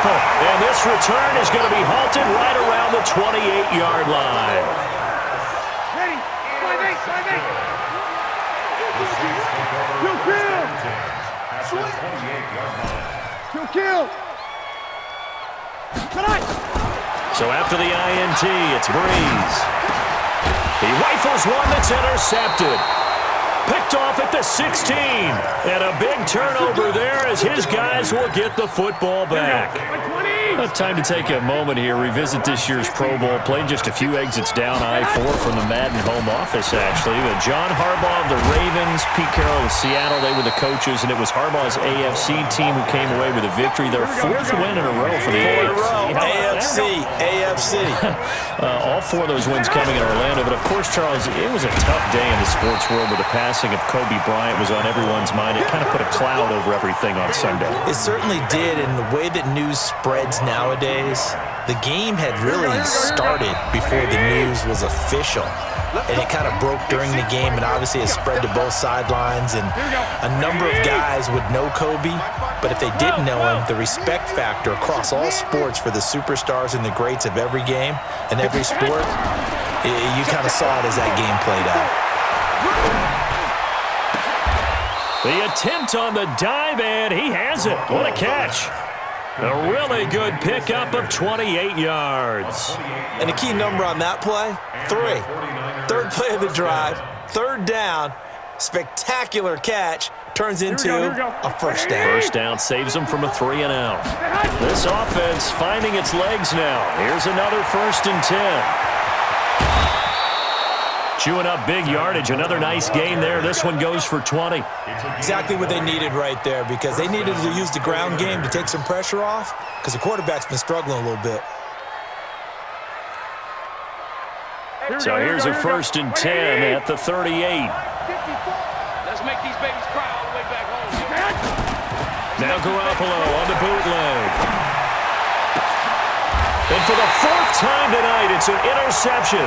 Apple. And this return is going to be halted right around the 28-yard line. Ready. 5-8. Kill. So after the INT, it's Breeze. He rifles one that's intercepted. Picked off at the 16. And a big turnover there as his guys will get the football back. Time to take a moment here, revisit this year's Pro Bowl. Played just a few exits down I-4 from the Madden home office, actually. But John Harbaugh of the Ravens, Pete Carroll of Seattle, they were the coaches, and it was Harbaugh's AFC team who came away with a victory. Their fourth win in a row for the AFC. All four of those wins coming in Orlando. But, of course, Charles, it was a tough day in the sports world where the passing of Kobe Bryant was on everyone's mind. It kind of put a cloud over everything on Sunday. It certainly did, and the way that news spreads nowadays, the game had really started before the news was official. And it kind of broke during the game, and obviously it spread to both sidelines. And a number of guys would know Kobe, but if they didn't know him, the respect factor across all sports for the superstars and the greats of every game and every sport, you kind of saw it as that game played out. The attempt on the dive, and he has it. What a catch. A really good pickup of 28 yards. And the key number on that play, 3. Third play of the drive, third down, spectacular catch, turns into a first down. First down saves them from a 3-and-out. This offense finding its legs now. Here's another 1st and 10. Chewing up big yardage. Another nice gain there. This one goes for 20. Exactly what they needed right there, because they needed to use the ground game to take some pressure off, because the quarterback's been struggling a little bit. So here's a 1st and 10 at the 38. Let's make these babies cry all the way back home. Now Garoppolo on the bootleg. And for the 4th time tonight, it's an interception.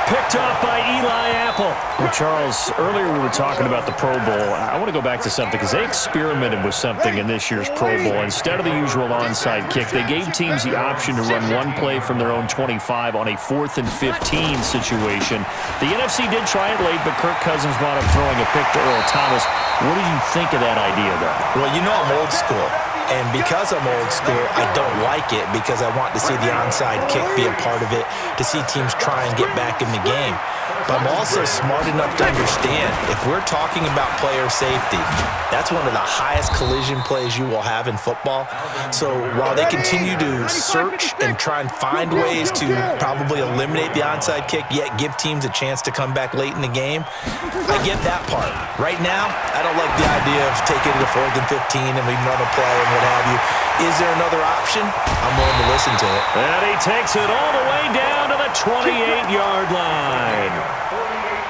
Picked off by Eli Apple. Well, Charles, earlier we were talking about the Pro Bowl. I want to go back to something because they experimented with something in this year's Pro Bowl. Instead of the usual onside kick, they gave teams the option to run one play from their own 25 on a 4th and 15 situation. The NFC did try it late, but Kirk Cousins wound up throwing a pick to Earl Thomas. What did you think of that idea, though? Well, you know I'm old school. And because I'm old school, I don't like it because I want to see the onside kick be a part of it, to see teams try and get back in the game. But I'm also smart enough to understand if we're talking about player safety, that's one of the highest collision plays you will have in football. So while they continue to search and try and find ways to probably eliminate the onside kick, yet give teams a chance to come back late in the game, I get that part. Right now, I don't like the idea of taking it to 4th and 15 and we run a play and what have you. Is there another option? I'm willing to listen to it. And he takes it all the way down to the 28-yard line.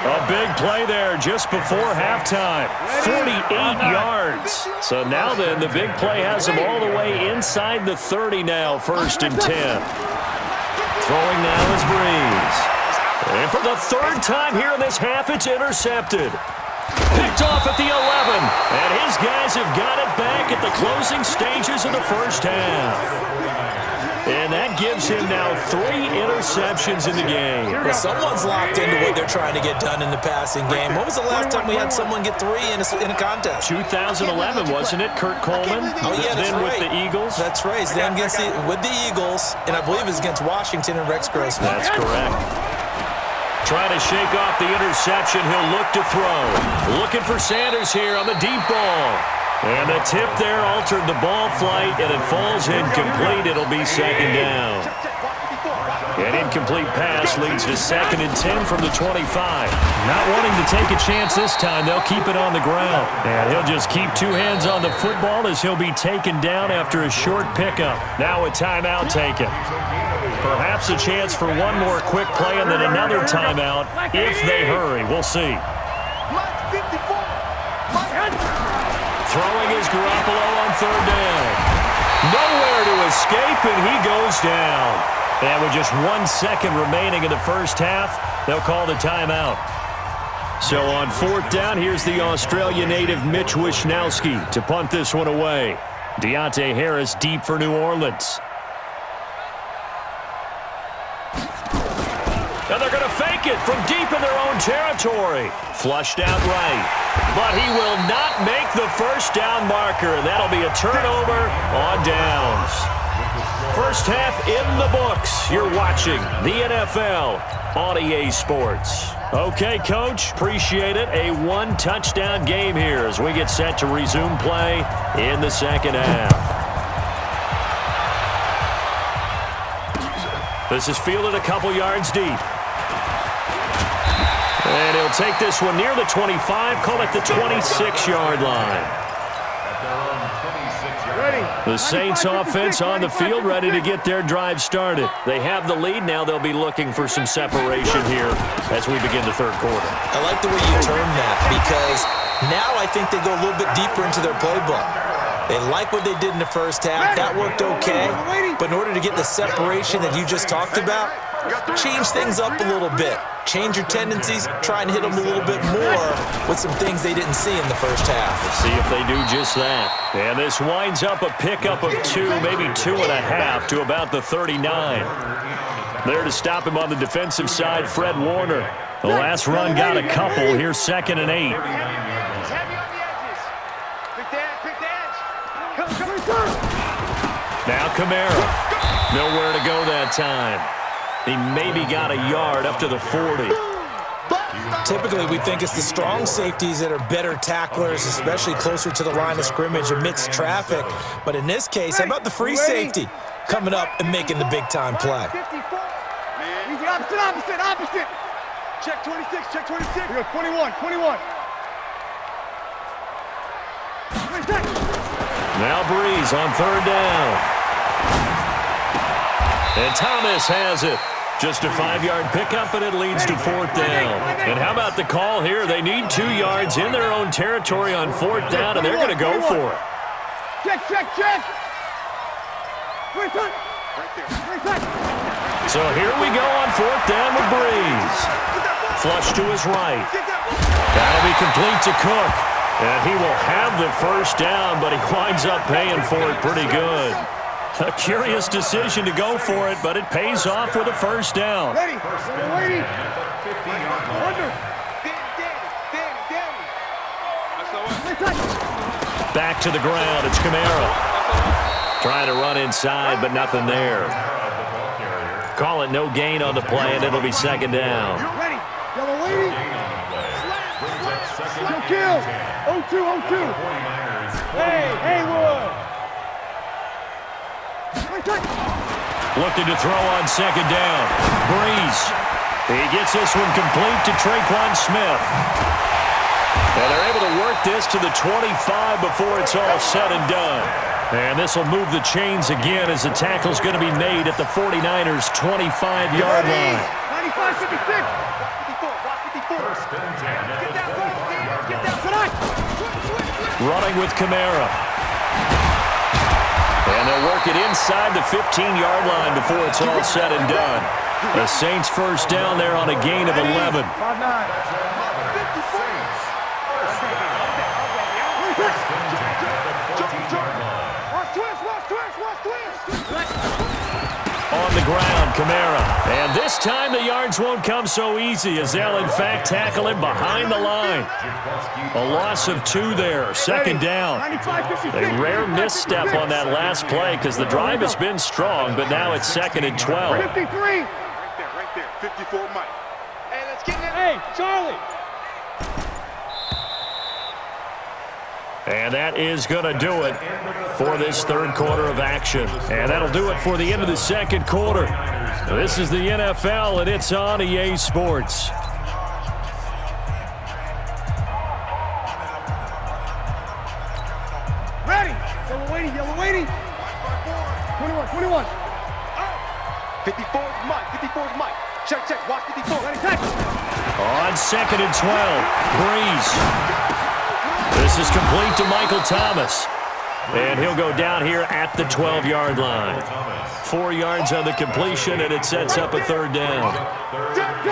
A big play there just before halftime. 48 yards. So now then, the big play has him all the way inside the 30 now, 1st and 10. Throwing now is Breeze. And for the 3rd time here in this half, it's intercepted. Picked off at the 11. And his guys have got it back at the closing stages of the first half. And that gives him now 3 interceptions in the game. Well, someone's locked into what they're trying to get done in the passing game. When was the last time we had someone get 3 in a contest? 2011, wasn't it? Kurt Coleman? Oh, yeah, that's then right. With the Eagles? That's right. Then with the Eagles, and I believe it's against Washington and Rex Grossman. That's correct. Trying to shake off the interception. He'll look to throw. Looking for Sanders here on the deep ball. And the tip there altered the ball flight, and it falls incomplete. It'll be 2nd down. An incomplete pass leads to 2nd and 10 from the 25. Not wanting to take a chance this time, they'll keep it on the ground. And he'll just keep 2 hands on the football as he'll be taken down after a short pickup. Now a timeout taken. Perhaps a chance for one more quick play and then another timeout if they hurry. We'll see. Throwing is Garoppolo on 3rd down. Nowhere to escape, and he goes down. And with just 1 second remaining in the first half, they'll call the timeout. So on 4th down, here's the Australia native Mitch Wishnowsky to punt this one away. Deontay Harris deep for New Orleans. And they're going to fake it from deep in their own territory. Flushed out right. But he will not make the first down marker, and that'll be a turnover on downs. First half in the books. You're watching the NFL on EA Sports. Okay, Coach, appreciate it. A one-touchdown game here as we get set to resume play in the second half. This is fielded a couple yards deep. And he'll take this one near the 25, call it the 26-yard line. The Saints offense on the field ready to get their drive started. They have the lead. Now they'll be looking for some separation here as we begin the third quarter. I like the way you term that because now I think they go a little bit deeper into their playbook. They like what they did in the first half. That worked okay. But in order to get the separation that you just talked about, change things up a little bit. Change your tendencies, try and hit them a little bit more with some things they didn't see in the first half. Let's see if they do just that. And this winds up a pickup of 2, maybe 2.5 to about the 39. There to stop him on the defensive side, Fred Warner. The last run got a couple. Here's 2nd and 8. Now Kamara. Nowhere to go that time. He maybe got a yard up to the 40. Typically, we think it's the strong safeties that are better tacklers, especially closer to the line of scrimmage amidst traffic. But in this case, how about the free safety coming up and making the big-time play? Easy, opposite. Check 26, check 26. We go 21. Now Breeze on 3rd down. And Thomas has it. Just a 5-yard pickup, and it leads to 4th down. And how about the call here? They need 2 yards in their own territory on 4th down, and they're going to go for it. Check. So here we go on 4th down with Breeze. Flush to his right. That'll be complete to Cook. And he will have the first down, but he winds up paying for it pretty good. A curious decision to go for it, but it pays off with a first down. Ready. Back to the ground. It's Kamara. Trying to run inside, but nothing there. Call it no gain on the play, and it'll be 2nd down. Ready. Yellow lady. No kill. 0-2. Hey, Haywood. Looking to throw on 2nd down. Breeze. He gets this one complete to Traquan Smith. And they're able to work this to the 25 before it's all said and done. And this will move the chains again as the tackle's going to be made at the 49ers' 25-yard line. 95-56. 54. Running with Kamara. And they'll work it inside the 15-yard line before it's all said and done. The Saints first down there on a gain of 11. 5-9. On the ground, Kamara. And this time the yards won't come so easy as they'll, in fact, tackle him behind the line. A loss of 2 there, 2nd down. A rare misstep on that last play because the drive has been strong, but now it's 2nd and 12. 53. Right there. 54 Mike. Hey, let's get that. Hey, Charlie. And that is going to do it for this third quarter of action. And that'll do it for the end of the second quarter. This is the NFL, and it's on EA Sports. Ready. Yellow lady. 21. 54's Mike. Check. Watch 54. Ready, tackle. On 2nd and 12, Breeze. This is complete to Michael Thomas. And he'll go down here at the 12-yard line. 4 yards on the completion, and it sets up a 3rd down.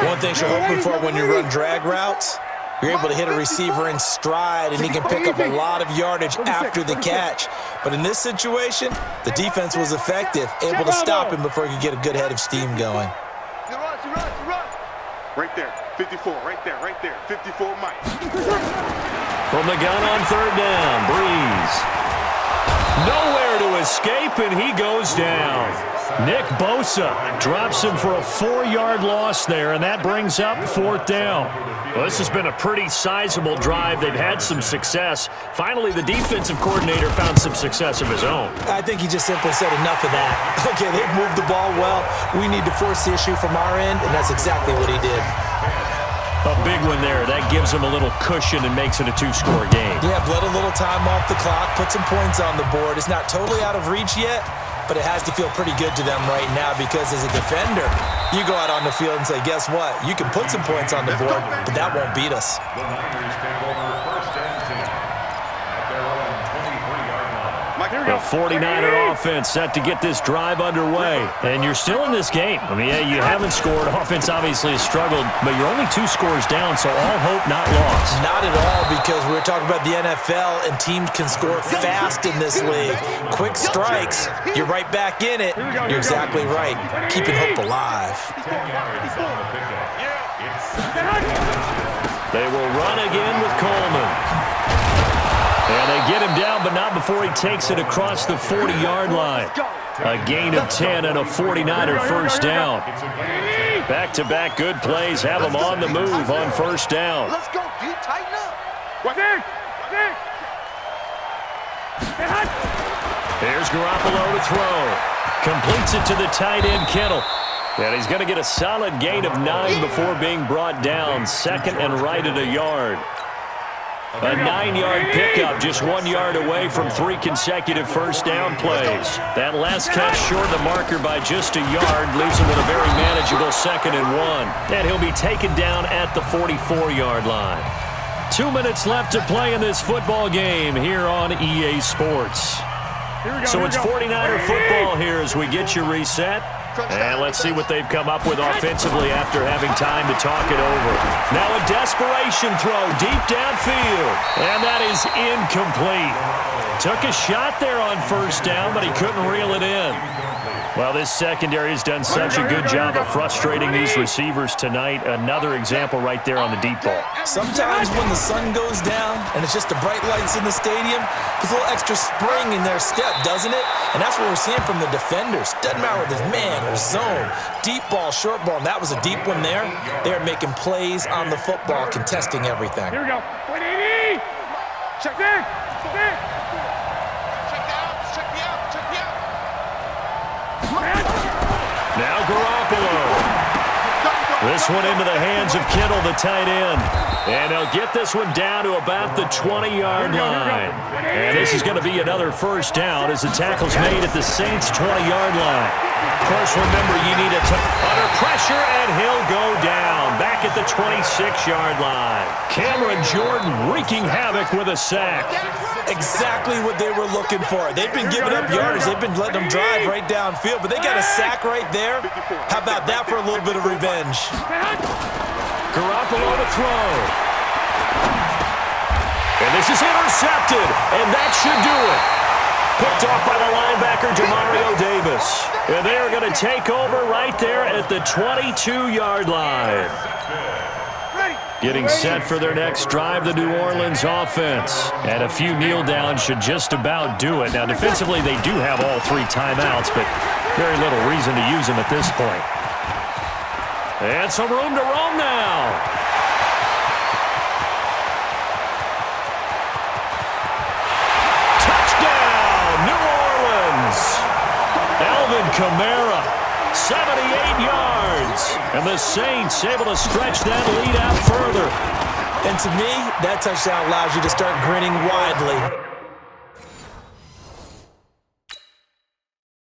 One thing you're hoping for when you run drag routes You're able to hit a receiver in stride, and he can pick up a lot of yardage after the catch. But in this situation, the defense was effective, able to stop him before he could get a good head of steam going. Right there, 54, right there, 54 Mike. From the gun on third down, Breeze. Nowhere to escape, and he goes down. Nick Bosa drops him for a 4-yard loss there, and that brings up fourth down. Well, this has been a pretty sizable drive. They've had some success. Finally, the defensive coordinator found some success of his own. I think he just simply said enough of that. Okay, they've moved the ball well. We need to force the issue from our end, and that's exactly what he did. A big one there. That gives him a little cushion and makes it a 2-score game. Yeah, bled a little time off the clock, put some points on the board. It's not totally out of reach yet, but it has to feel pretty good to them right now because as a defender, you go out on the field and say, guess what? You can put some points on the board, but that won't beat us. The 49er offense set to get this drive underway. And you're still in this game. I mean, yeah, you haven't scored. Offense obviously has struggled, but you're only 2 scores down, so all hope not lost. Not at all, because we were talking about the NFL, and teams can score fast in this league. Quick strikes, you're right back in it. You're exactly right. Keeping hope alive. They will run again with Coleman. And they get him down, but not before he takes it across the 40-yard line. A gain of 10 and a 49er first down. Back-to-back good plays have him on the move on first down. Let's go, dude. Tighten up. Here's Garoppolo to throw. Completes it to the tight end, Kittle. And he's going to get a solid gain of 9 before being brought down. Second and right at a yard. A 9-yard pickup, just 1 yard away from 3 consecutive first down plays. That last catch short of the marker by just a yard leaves him with a very manageable 2nd and 1. And he'll be taken down at the 44-yard line. 2 minutes left to play in this football game here on EA Sports. So it's 49er football here as we get you reset. And let's see what they've come up with offensively after having time to talk it over. Now a desperation throw deep downfield. And that is incomplete. Took a shot there on first down, but he couldn't reel it in. Well, this secondary has done such a good job of frustrating these receivers tonight. Another example right there on the deep ball. Sometimes when the sun goes down and it's just the bright lights in the stadium, there's a little extra spring in their step, doesn't it? And that's what we're seeing from the defenders. Doesn't matter whether it's man or zone. Deep ball, short ball, and that was a deep one there. They're making plays on the football, contesting everything. Here we go. 180. Check there. Check there. Now Garoppolo. This one into the hands of Kittle, the tight end. And they'll get this one down to about the 20-yard line. And this is going to be another first down as the tackle's made at the Saints' 20-yard line. Of course, remember, you need under pressure, and he'll go down back at the 26-yard line. Cameron Jordan wreaking havoc with a sack. Exactly what they were looking for. They've been giving up yardage. They've been letting them drive right downfield, but they got a sack right there. How about that for a little bit of revenge? Garoppolo to throw. And this is intercepted, and that should do it. Picked off by the linebacker, Demario Davis. And they are going to take over right there at the 22-yard line. Getting set for their next drive, the New Orleans offense. And a few kneel downs should just about do it. Now, defensively, they do have all 3 timeouts, but very little reason to use them at this point. And some room to roam now. Touchdown, New Orleans. Alvin Kamara, 78 yards. And the Saints able to stretch that lead out further. And to me, that touchdown allows you to start grinning widely.